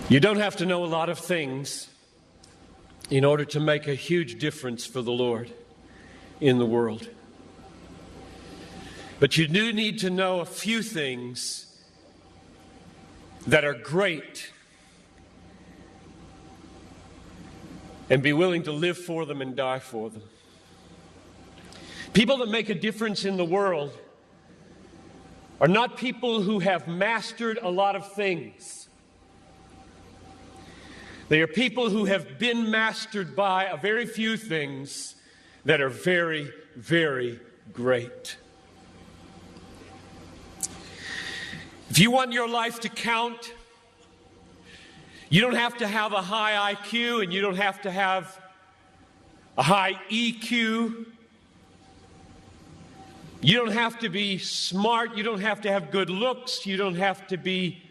You don't have to know a lot of things in order to make a huge difference for the Lord in the world. But you do need to know a few things that are great and be willing to live for them and die for them. People that make a difference in the world are not people who have mastered a lot of things. They are people who have been mastered by a very few things that are very, very great. If you want your life to count, you don't have to have a high IQ and you don't have to have a high EQ. You don't have to be smart. You don't have to have good looks. You don't have to be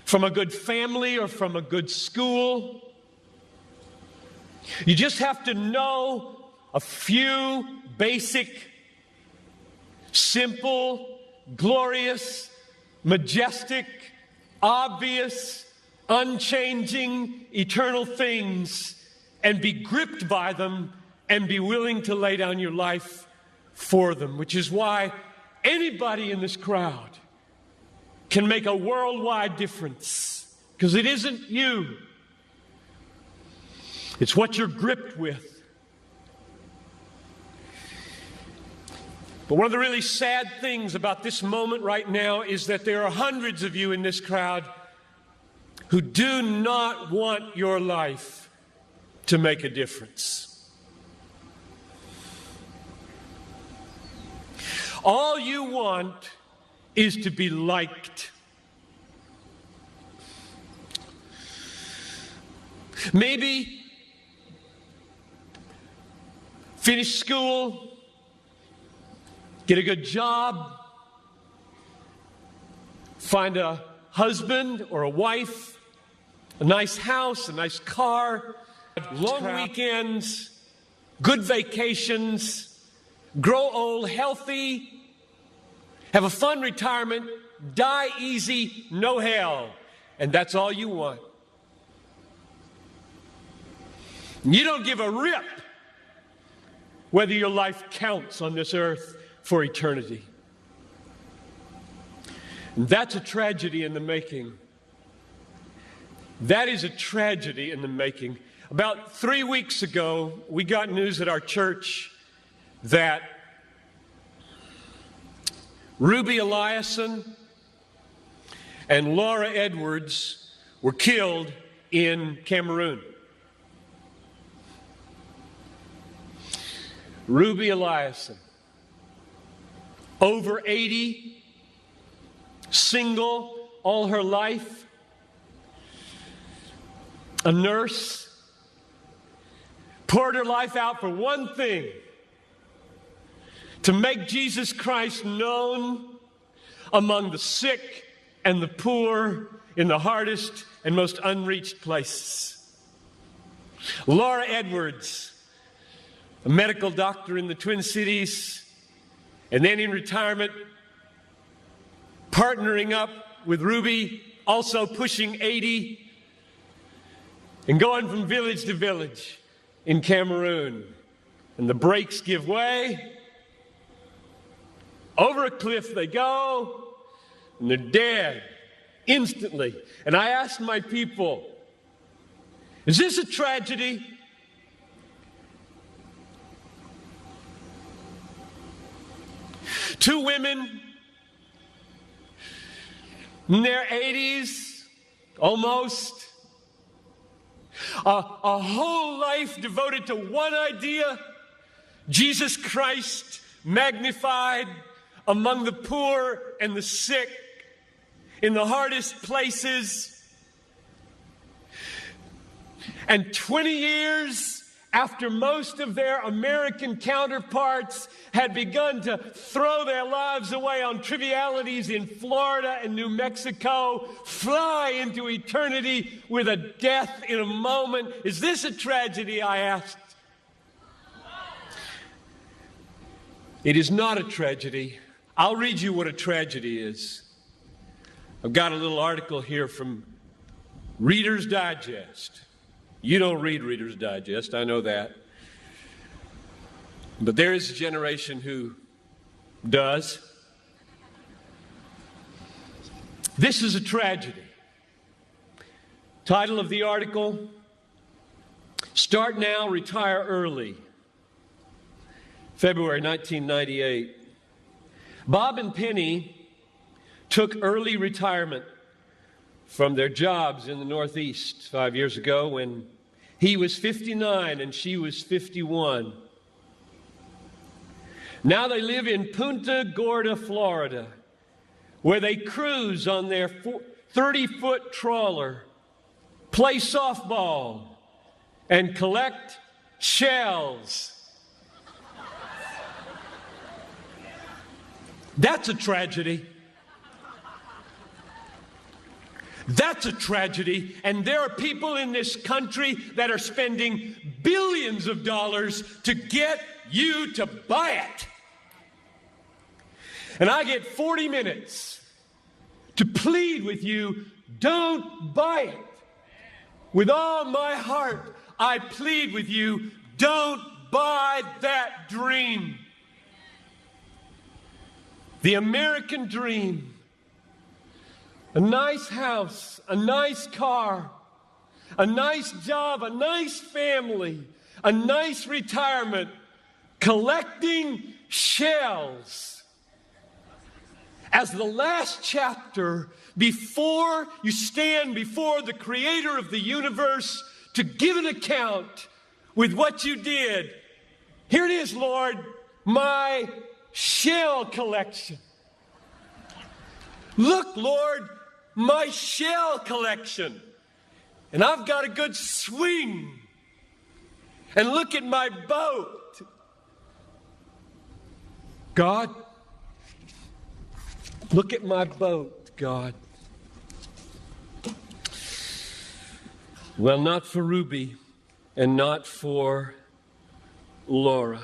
from a good family or from a good school. You just have to know a few basic, simple, glorious, majestic, obvious, unchanging, eternal things and be gripped by them and be willing to lay down your life for them, which is why anybody in this crowd can make a worldwide difference, because it isn't you. It's what you're gripped with. But one of the really sad things about this moment right now is that there are hundreds of you in this crowd who do not want your life to make a difference. All you want is to be liked. Maybe finish school, get a good job, find a husband or a wife, a nice house, a nice car, long weekends, good vacations, grow old healthy, have a fun retirement, die easy, no hell. And that's all you want. You don't give a rip whether your life counts on this earth for eternity. And that's a tragedy in the making. That is a tragedy in the making. About 3 weeks ago, we got news at our church that Ruby Eliason and Laura Edwards were killed in Cameroon. Ruby Eliason, over 80, single all her life, a nurse, poured her life out for one thing: to make Jesus Christ known among the sick and the poor in the hardest and most unreached places. Laura Edwards, a medical doctor in the Twin Cities, and then in retirement, partnering up with Ruby, also pushing 80, and going from village to village in Cameroon. And the brakes give way. Over a cliff they go, and they're dead instantly. And I asked my people, is this a tragedy? Two women in their 80s, almost, a whole life devoted to one idea: Jesus Christ magnified among the poor and the sick, in the hardest places. And 20 years after most of their American counterparts had begun to throw their lives away on trivialities in Florida and New Mexico, fly into eternity with a death in a moment. Is this a tragedy, I asked? It is not a tragedy. I'll read you what a tragedy is. I've got a little article here from Reader's Digest. You don't read Reader's Digest, I know that. But there is a generation who does. This is a tragedy. Title of the article, Start Now, Retire Early. February 1998. Bob and Penny took early retirement from their jobs in the Northeast 5 years ago when he was 59 and she was 51. Now they live in Punta Gorda, Florida, where they cruise on their 30-foot trawler, play softball, and collect shells. That's a tragedy. That's a tragedy, and there are people in this country that are spending billions of dollars to get you to buy it. And I get 40 minutes to plead with you, don't buy it. With all my heart, I plead with you, don't buy that dream. The American dream. A nice house, a nice car, a nice job, a nice family, a nice retirement, collecting shells. As the last chapter, before you stand before the Creator of the universe to give an account with what you did, here it is, Lord, my shell collection. Look, Lord, my shell collection. And I've got a good swing. And look at my boat. God, look at my boat, God. Well, not for Ruby and not for Laura.